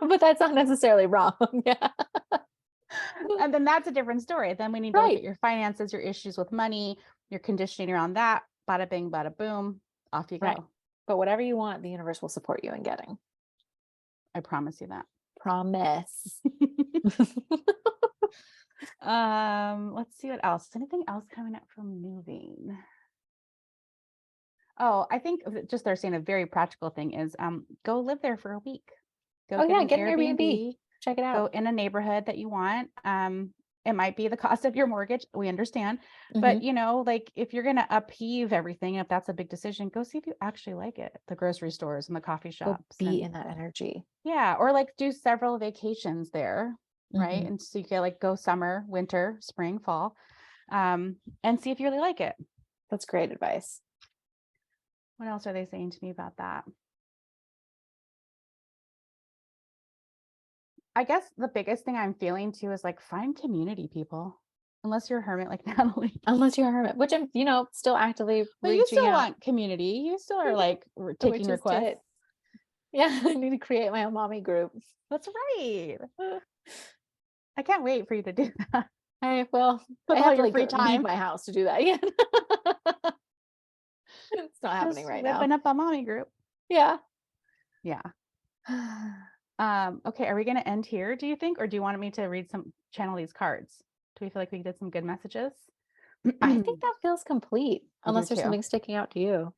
But that's not necessarily wrong. Yeah. And then that's a different story. Then we need to look Right. at your finances, your issues with money, your conditioning around that. Bada bing, bada boom. Off you Right. go. But whatever you want, the universe will support you in getting. I promise you that. Promise. Let's see what else. Is anything else coming up from moving? Oh, I think just they're saying a very practical thing is go live there for a week. Go Oh get yeah, an get an Airbnb. Airbnb, Check it go out. in a neighborhood that you want. It might be the cost of your mortgage. We understand. But Mhm. like if you're gonna upheave everything, if that's a big decision, go see if you actually like it. The grocery stores and the coffee Go shops. be And in that energy. yeah, or like do several vacations there, right? Mhm. And so you can like go summer, winter, spring, fall, and see if you really like it. That's great advice. What else are they saying to me about that? I guess the biggest thing I'm feeling too is like find community people, unless you're a hermit like Natalie. Unless you're a hermit, which I'm, still actively But you reaching still out, want community. You still are Mhm. like Which taking is requests. it. Yeah, I need to create my own mommy group. That's right. I can't wait for you to do that I with all have to your like free leave time. my house to do that. Yeah. It's not happening Just right now. whipping up a mommy group. Yeah. Yeah. Okay, are we gonna end here, do you think? Or do you want me to channel these cards? Do we feel like we did some good messages? I think that feels complete, I do unless there's too. something sticking out to you.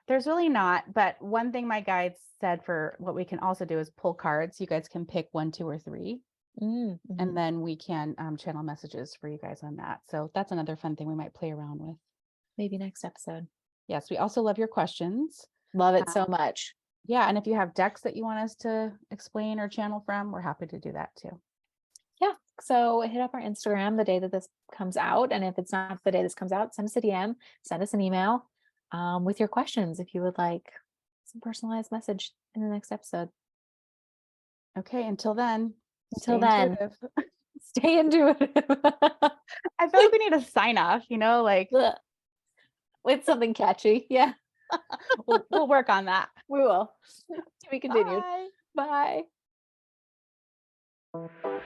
There's really not, but one thing my guides said for what we can also do is pull cards. You guys can pick 1, 2, or 3, Mm-hmm. and then we can channel messages for you guys on that. So that's another fun thing we might play around with. Maybe next episode. Yes, we also love your questions. Love it so Um, much. yeah, and if you have decks that you want us to explain or channel from, we're happy to do that too. Yeah. So hit up our Instagram the day that this comes out. And if it's not the day this comes out, send us a DM, send us an email with your questions if you would like some personalized message in the next episode. Okay, until then, stay Until then, intuitive. stay intuitive. I feel like we need a sign off, like Ugh. With something catchy. Yeah, we'll work on that. we will. To be continued. Bye. Bye.